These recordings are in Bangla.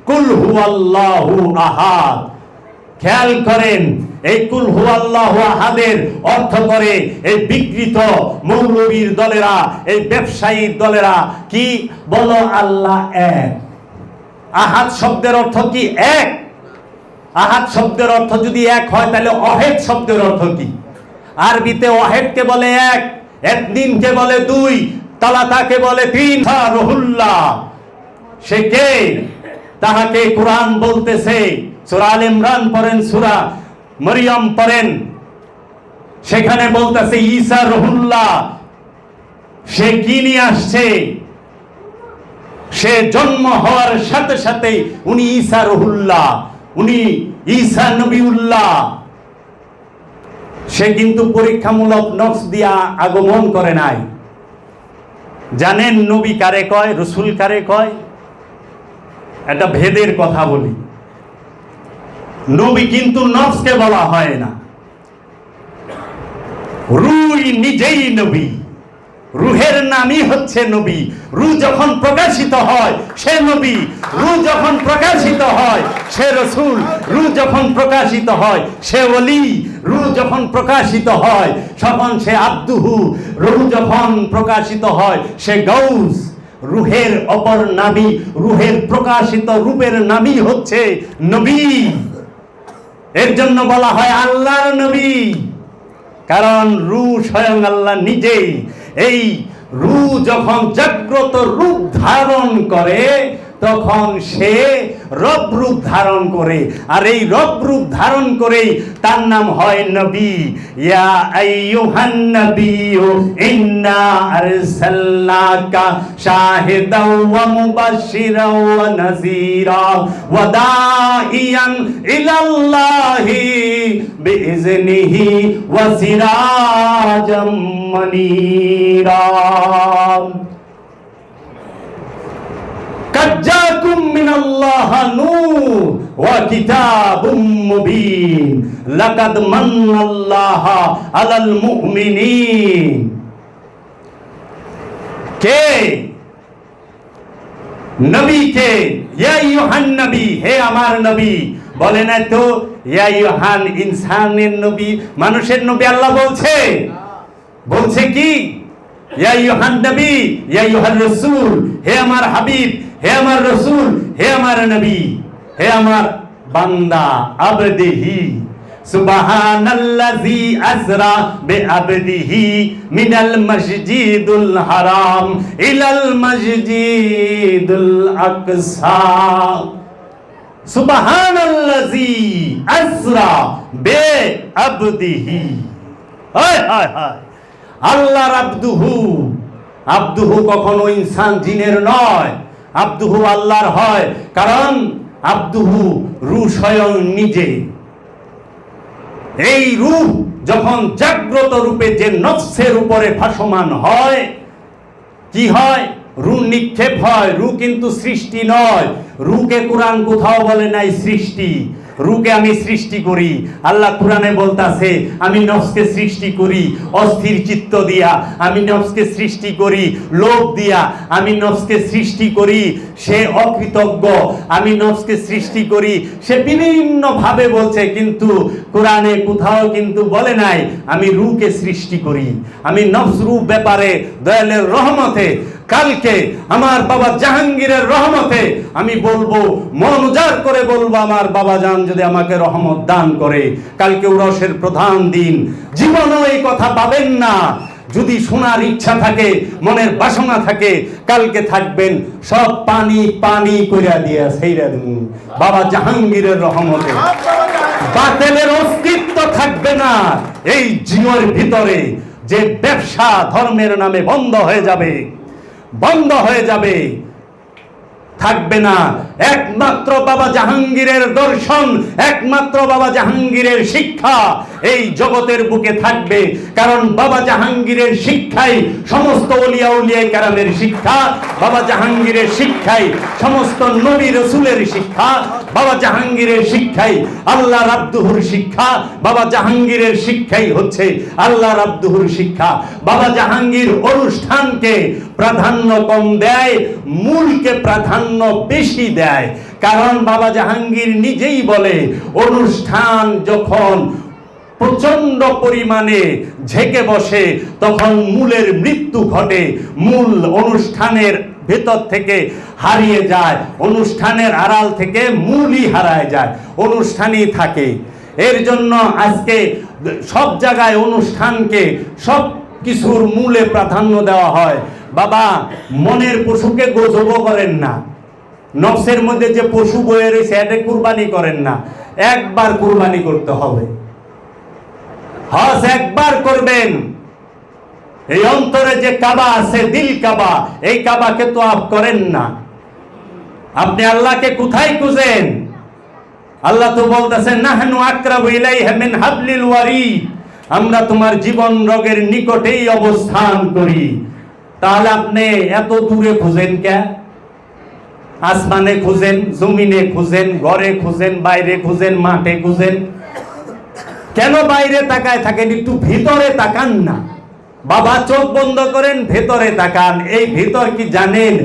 কুল হুয়াল্লাহু আহাদ। খেয়াল করেন, এই কুল হুয়াল্লাহু আহাদের অর্থ করে এই বিকৃত মৌলবীর দলেরা, এই ব্যবসায়ীর দলেরা কি বলো? আল্লাহ এক। আহাদ শব্দের অর্থ কি? এক। আহাদ শব্দের অর্থ যদি এক হয় তাহলে অহেদ শব্দের অর্থ কি? আরবিতে ওয়াহেদকে বলে এক, একদিনকে বলে দুই, তালাতাকে বলে তিন। রহুল্লাহ সে কে? তাহাকে কোরআন বলতেছে, সূরা আলে ইমরান পড়েন, সূরা মরিয়ম পড়েন, সেখানে বলতেছে ঈসা রহুল্লাহ। সে কি নিয়ে আসছে? সে জন্ম হওয়ার সাথে সাথে উনি ঈসা রহুল্লাহ, উনি ঈসা নবিউল্লাহ। সে কিন্তু পরীক্ষামূলক নফস দিয়া আগমন করে নাই। জানেন নবী কারে কয়, রসুল কারে কয়? এটা ভেদের কথা বলি। নবী কিন্তু নফসকে বলা হয় না। রুহ নিজেই নবী, রুহের নামই হচ্ছে নবী। রূহ যখন প্রকাশিত হয় সে নবী, রূহ যখন প্রকাশিত হয় সে রসুল, রূহ যখন প্রকাশিত হয় সে ওলি, রূহ যখন প্রকাশিত হয় তখন সে আব্দুহু, রূহ যখন প্রকাশিত হয় সে গাউস। রুহের অপর নামই, রুহের প্রকাশিত রূপের নামই হচ্ছে নবী। এর জন্য বলা হয় আল্লাহর নবী, কারণ রূহ স্বয়ং আল্লাহ নিজেই। এই রূহ যখন জাগ্রত রূপ ধারণ করে তখন সে রব রূপ ধারণ করে, আর এই রব রূপ ধারণ করেই তার নাম হয় নবী। ইয়া আইয়ুহান নাবিয়্যু ইন্না আরসালনাকা শাহিদাও ওয়া মুবাশশিরাও ওয়া নাযীরা ওয়া দাঈয়ান ইলাল্লাহি বিইজনিহি ওয়া সিরাজাম মুনীরা। কাজ্জাকুম মিনাল্লাহ নূর ওয়া কিতাবুম মুবিন লাকাদ মান্নাল্লাহু আলাল মুমিনিন। কে? নবী কে? ইয়া আইয়ুহান নবী, হে আমার নবী। বলে না তো ইয়া আইয়ুহান ইনসানের নবী, মানুষের নবী আল্লাহ বলছে। বলছে কি? ইয়া আইয়ুহান নবী, ইয়া আইয়ুহার রাসূল, হে আমার হাবিব, হে আমার রসুল, হে আমার নবী, হে আমার বান্দা। আবদিহি সুবহানাল্লাযী আসরা বিআবদিহি মিনাল মসজিদুল হারাম ইলাল মসজিদুল আকসা। সুবহানাল্লাযী আসরা বিআবদিহি। হায় হায় হায়, আল্লাহর আব্দুহু। আব্দুহু কখনো ইনসান জিনের নয়, আব্দুহু আল্লাহর হয়, কারণ আব্দুহু রূহ স্বয়ং নিজে। এই রূহ যখন জাগ্রত রূপে যে নফসের উপরে ভাসমান হয়, কি হয়? রূহ নিক্ষেপ হয়। রূহ কিন্তু সৃষ্টি নয়। রূহকে কোরআন কোথাও বলে নাই সৃষ্টি। রূহকে আমি সৃষ্টি করি। আল্লাহ কোরআনে বলতাছে আমি নফসকে সৃষ্টি করি অস্থির চিত্ত দিয়া, আমি নফসকে সৃষ্টি করি লোভ দিয়া, আমি নফসকে সৃষ্টি করি সে অকৃতজ্ঞ, আমি নফসকে সৃষ্টি করি সে বিভিন্ন ভাবে বলছে, কিন্তু কোরআনে কোথাও কিন্তু বলে নাই আমি রূহকে সৃষ্টি করি। আমি নফস রূহ ব্যাপারে দয়ালের রহমতে কালকে আমার বাবা জাহাঙ্গীরের রহমতে আমি বলবো, মন উজাড় করে বলবো, আমার বাবা জান যদি আমাকে রহমত দান করে, কালকে উরসের প্রধান দিন, জীবনেও এই কথা পাবেন না। যদি শোনার ইচ্ছা থাকে, মনের বাসনা থাকে, কালকে থাকবেন সব পানি পানি কইরা দিয়া সেইরা দিন বাবা জাহাঙ্গীরের রহমতে। বাতিলের অস্তিত্ব থাকবে না এই জীবনের ভিতরে। যে ব্যবসা ধর্মের নামে বন্ধ হয়ে যাবে, বন্ধ হয়ে যাবে, থাকবে না। একমাত্র বাবা জাহাঙ্গীরের দর্শন, একমাত্র বাবা জাহাঙ্গীরের শিক্ষা, এই জগতের বুকে থাকবে। কারণ বাবা জাহাঙ্গীরের শিক্ষাই সমস্ত ওলিয়া উলিয়ায়ে কেরামের শিক্ষা, বাবা জাহাঙ্গীরের শিক্ষাই সমস্ত নবী রাসূলের শিক্ষা, বাবা জাহাঙ্গীরের শিক্ষাই আল্লাহর আব্দুহুর শিক্ষা, বাবা জাহাঙ্গীরের শিক্ষাই হচ্ছে আল্লাহর আব্দুহুর শিক্ষা। বাবা জাহাঙ্গীর অনুষ্ঠানকে প্রাধান্য কম দেয়, মূলকে প্রাধান্য বেশি দেয়। কারণ বাবা জাহাঙ্গীর নিজেই বলে, অনুষ্ঠান যখন প্রচন্ড পরিমাণে ঝেঁকে বসে তখন মূলের মৃত্যু ঘটে, মূল অনুষ্ঠানের ভেতর থেকে হারিয়ে যায়, অনুষ্ঠানের আড়াল থেকে মূলই হারায় যায়, অনুষ্ঠানই থাকে। এর জন্য আজকে সব জায়গায় অনুষ্ঠানকে সব কিছুর মূলে প্রাধান্য দেওয়া হয়। বাবা মনের পশুকে গজব করেন না, নফসের মধ্যে যে পশু বয়ে রয়েছে এটা কুরবানি করেন না, একবার কুরবানি করতে হবে। হজ একবার করবেন। এই অন্তরে যে কাবা আছে, দিল কাবা, এই কাবাকে তো আপ করেন না। আপনি আল্লাহকে কোথায় খুঁজেন? আল্লাহ তো বলতেছেন নাহনু আকরাবু ইলাইহি মিন হাবলিল ওয়ারিদ, আমরা তোমার জীবন রগের নিকটেই অবস্থান করি। তাহলে আপনি এত দূরে খুঁজেন কে? আসমানে খুঁজেন, জমিনে খুঁজেন, ঘরে খুঁজেন, বাইরে খুঁজেন, মাঠে খুঁজেন, কেন বাইরে তাকায় থাকেন? একটু ভিতরে তাকান না। বাবা চোখ বন্ধ করেন, ভেতরে তাকান। এই ভিতর কি জানেন?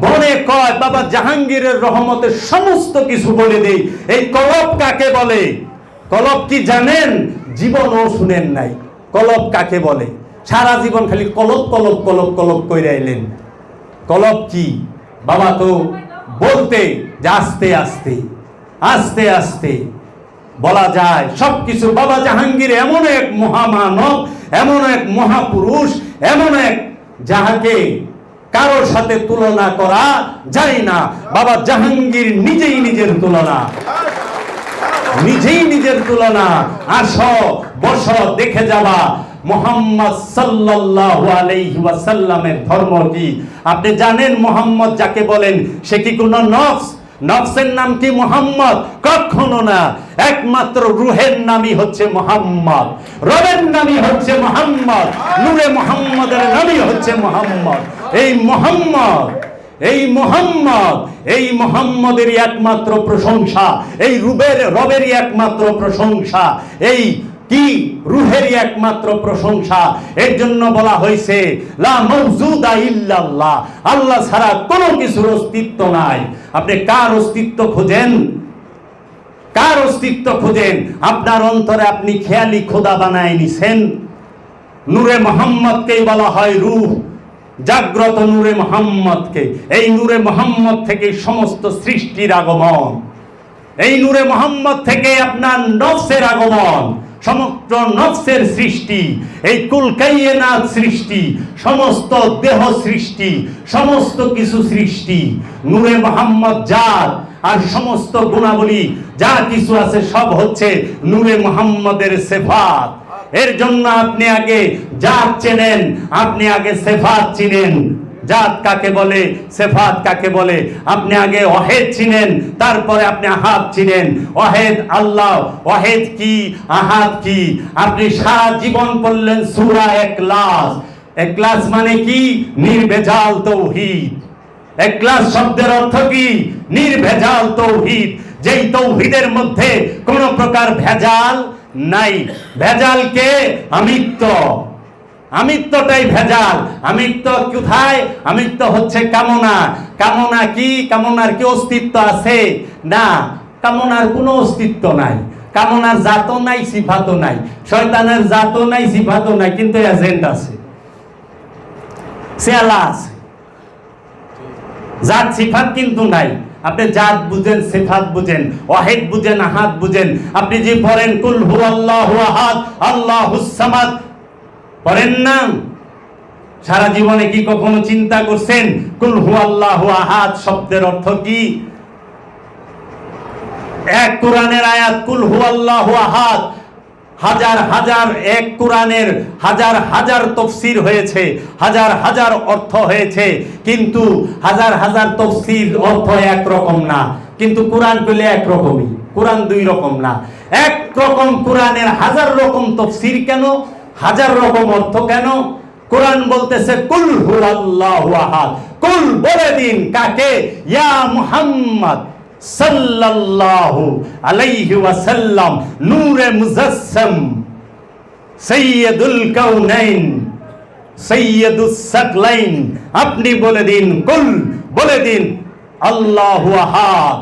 মনে কয় বাবা জাহাঙ্গীরের রহমতের সমস্ত কিছু বলে দেই। এই কলব কাকে বলে? কলব কি জানেন? জীবনও শুনেন নাই কলব কাকে বলে। সারা জীবন খালি কলব কলব কলব কলব কইরা এলেন। কলব কি বাবা তো বলতে যে আস্তে আস্তে আস্তে আস্তে বলা যায় সবকিছু। বাবা জাহাঙ্গীর এমন এক মহামানব, এমন এক মহাপুরুষ, এমন এক যাহাকে কারোর সাথে তুলনা করা যায় না। বাবা জাহাঙ্গীর নিজেই নিজের তুলনা, নিজেই নিজের তুলনা। আসো বসো দেখে যাবা মুহাম্মদ সাল্লাল্লাহু আলাইহি ওয়াসাল্লামের ধর্ম কি। আপনি জানেন মুহাম্মদ যাকে বলেন সে কি কোনো নফস? নফসের নাম কি মুহাম্মদ? কখনো না। একমাত্র রূহের নামই হচ্ছে মুহাম্মদ, রবের নামই হচ্ছে মুহাম্মদ, নূরে মুহাম্মদের নামই হচ্ছে মুহাম্মদ। এই মুহাম্মদ, এই মুহাম্মদ, এই মুহাম্মদেরই একমাত্র প্রশংসা, এই রবেরই একমাত্র প্রশংসা, এই কি রূহেরই একমাত্র প্রশংসা। এর জন্য বলা হয়েছে লা মাওজুদা ইল্লাল্লাহ, আল্লাহ ছাড়া কোনো কিছুর অস্তিত্ব নাই। আপনি কার অস্তিত্ব খোঁজেন? কার অস্তিত্ব খোঁজেন? আপনার অন্তরে আপনি খেয়ালি খোদা বানায় নিছেন। নূরে মুহাম্মদকেই বলা হয় রূহ, জাগ্রত নূরে মুহাম্মদকে। এই নূরে মুহাম্মদ থেকে সমস্ত সৃষ্টির আগমন, এই নূরে মুহাম্মদ থেকে আপনার নফসের আগমন, সমগ্র নফসের সৃষ্টি, এই কুল কায়নাত সৃষ্টি, সমস্ত দেহ সৃষ্টি, সমস্ত কিছু সৃষ্টি নূরে মুহাম্মদ জাত। আর সমস্ত গুণাবলী যা কিছু আছে সব হচ্ছে নূরে মুহাম্মদের সিফাত। এর জন্য আপনি আগে জাত চেনেন, আপনি আগে সিফাত চিনেন। জাত কাকে বলে, সিফাত কাকে বলে, আপনি আগে ওয়াহিদ চিনেন, তারপরে আপনি আহাদ চিনেন। ওয়াহিদ আল্লাহ, ওয়াহিদ কি, আহাদ কি। আপনি সারা জীবন পড়লেন সূরা ইখলাস। ইখলাস মানে কি? নির্ভেজাল তৌহিদ। ইখলাস শব্দের অর্থ কি? নির্ভেজাল তৌহিদ। যেই তৌহিদের মধ্যে কোনো প্রকার ভেজাল নাই। ভেজালকে আমিত্ব, আমিত্বটাই ভেজাল। আমিত্ব কোথায়? আমিত্ব হচ্ছে কামনা। কামনা কি? কামনার কি অস্তিত্ব আছে? না, কামনার কোনো অস্তিত্ব নাই। কামনার জাতও নাই, সিফাতও নাই। শয়তানের জাতও নাই, সিফাতও নাই, কিন্তু এজেন্ট আছে, সেলা আছে। জাত সিফাত কিন্তু নাই। আপনি জাত বুঝেন, সিফাত বুঝেন, ওয়াহিদ বুঝেন, আহাদ বুঝেন। আপনি যে পড়েন কুল হুয়াল্লাহু আহাদ আল্লাহুস সামাদ পড়েন না, সারা জীবনে কি কখনো চিন্তা করছেন কুল হুয়াল্লাহু আহাদ শব্দের অর্থ কি? এক কোরআনের আয়াত কুল হুয়াল্লাহু আহাদ, হাজার হাজার, এক কোরআনের হাজার হাজার তাফসীর হয়েছে, হাজার হাজার অর্থ হয়েছে, কিন্তু হাজার হাজার তাফসীর অর্থ একরকম না। কিন্তু কোরআন কইলে একরকমই। কোরআন দুই রকম না, এক রকম। কোরআনের হাজার রকম তাফসীর কেন, হাজার রকম অর্থ কেন? কোরআন বলতেছে কুল হুয়াল্লাহু আহাদ, কুল বলে দিন কাকে? ইয়া মুহাম্মদ সাল্লাল্লাহু আলাইহি ওয়াসাল্লাম, নূরে মুজাসসাম, সাইয়্যিদুল কাউনাইন, সাইয়্যিদুস সাকলাইন, আপনি বলে দিন, কুল বলে দিন আল্লাহু আহাদ,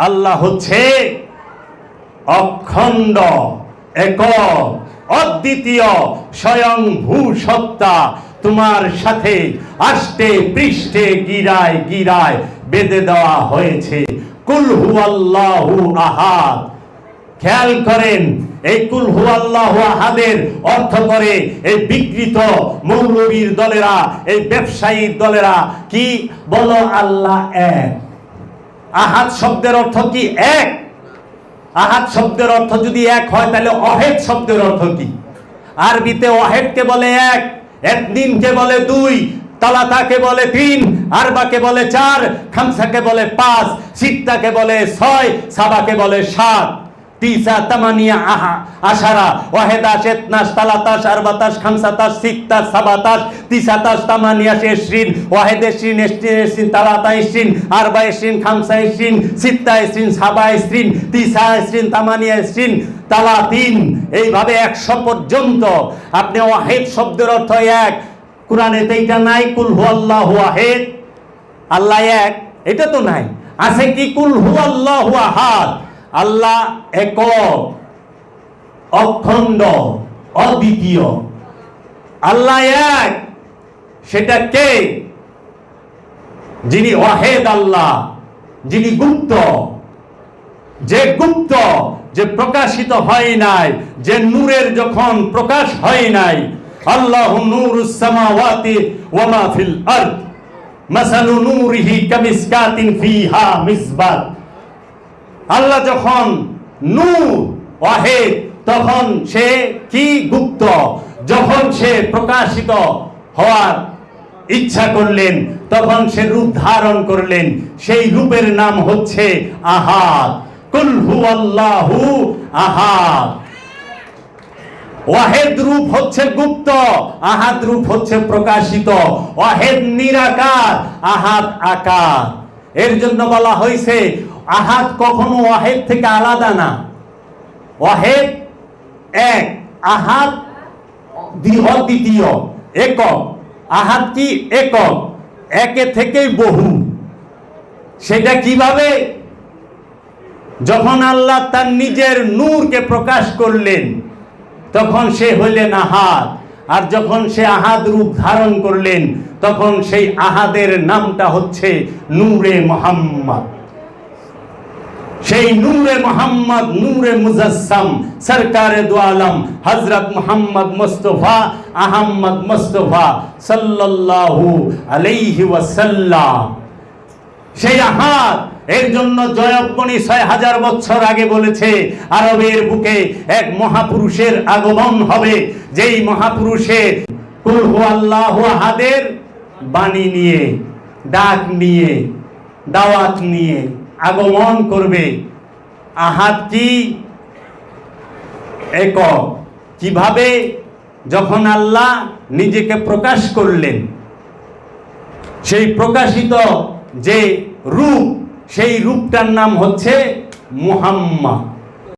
আল্লাহ হচ্ছে অখণ্ড, একক, অদ্বিতীয়, স্বয়ং ভূসত্তা। তোমার সাথে আষ্টে পৃষ্ঠে গিরায় গিরায় বেঁধে দেওয়া হয়েছে। কুল হুয়াল্লাহু আহাদ। খেয়াল করেন, এই কুল হুয়াল্লাহু আহাদের অর্থ করে এই বিকৃত মৌলবীর দলেরা, এই ব্যবসায়ীর দলেরা কি বলো? আল্লাহ এক। আহাদ শব্দের অর্থ কি? এক। আহাদ শব্দের অর্থ যদি এক হয় তাহলে অহেদ শব্দের অর্থ কি? আরবিতে ওয়াহেদকে বলে এক, একদিনকে বলে দুই, তালাতাকে বলে তিন, আরবাকে বলে চার, খামসাকে বলে পাঁচ, সিত্তাকে বলে ছয়, সাবাকে বলে সাত। তিসা তামানিয়া আশারা, ওয়াহেদাশ, ইতনাশ, তালাতাশ, আরবাতাশ, খামসাতাশ, সিত্তাশ, সাবাতাশ, তিসাতাশ, তামানিয়াশ, ইশরিন, ওয়াহেদ ইশরিন, ইশরিন, তালাতা ইশরিন, আরবা ইশরিন, খামসা ইশরিন, সিত্তা ইশরিন, সাবা ইশরিন, তিসা ইশরিন, তামানিয়া ইশরিন, তালাতিন। এইভাবে 100 পর্যন্ত। আপনি ওয়াহেদ শব্দের অর্থ এক। কোরআনেতে এটা নাই, কুল হুয়াল্লাহু আহাদ, আল্লাহ এক, এটা তো নাই। আছে কি? কুল হুয়াল্লাহু আহাদ, আল্লাহ একক, অখণ্ড, অদ্বিতীয়। আল্লাহ এক। সেটা কে? যিনি ওয়াহেদ আল্লাহ, যিনি গুপ্ত, যে গুপ্ত, যে প্রকাশিত হয় নাই, যে নূরের যখন প্রকাশ হয় নাই। আল্লাহু নূরুস সামাওয়াতি ওয়া মা ফিল আরদ, মাসালু নূরিহি কামিসকাতিন ফিহা মিসবাহ। আল্লাহ যখন নূর, ওয়াহেদ, তখন সে কি? গুপ্ত। যখন সে প্রকাশিত হওয়ার ইচ্ছা করলেন, তখন সে রূপ ধারণ করলেন। সেই রূপের নাম হচ্ছে আহাদ। কুল হুয়াল্লাহু আহাদ। ওয়াহেদ রূপ হচ্ছে গুপ্ত, আহাদ রূপ হচ্ছে প্রকাশিত। ওয়াহেদ নিরাকার, আহাদ আকার। এর জন্য বলা হয়েছে আহাদ কখনো ওয়াহেদ থেকে আলাদা না। ওয়াহেদ এক, আহাদ অদ্বিতীয়, একক। আহাদ কি? একক, একে থেকেই বহু। সেটা কিভাবে? যখন আল্লাহ তার নিজের নূরকে প্রকাশ করলেন, তখন সে হইলেন আহাদ। আর যখন সে আহাদ রূপ ধারণ করলেন, তখন সেই আহাদের নামটা হচ্ছে নূরে মুহাম্মদ। সেই নূরে মুহাম্মদ, নূরে মুজাসসাম, সরকারে দু আলম হযরত মুহাম্মদ মুস্তাফা আহমদ মুস্তাফা সাল্লাল্লাহু আলাইহি ওয়াসাল্লাম। সেই আহাদ। এর জন্য জয়বনি 6000 বছর আগে বলেছে আরবের বুকে এক মহাপুরুষের আগমন হবে, যেই মহাপুরুষের কুল হুয়াল্লাহু আহাদের বাণী নিয়ে, ডাক নিয়ে, দাওয়াত নিয়ে আগমন করবে। আহাদ কি? একক। কিভাবে? যখন আল্লাহ নিজেকে প্রকাশ করলেন, সেই প্রকাশিত যে রূপ, সেই রূপটার নাম হচ্ছে মুহাম্মদ।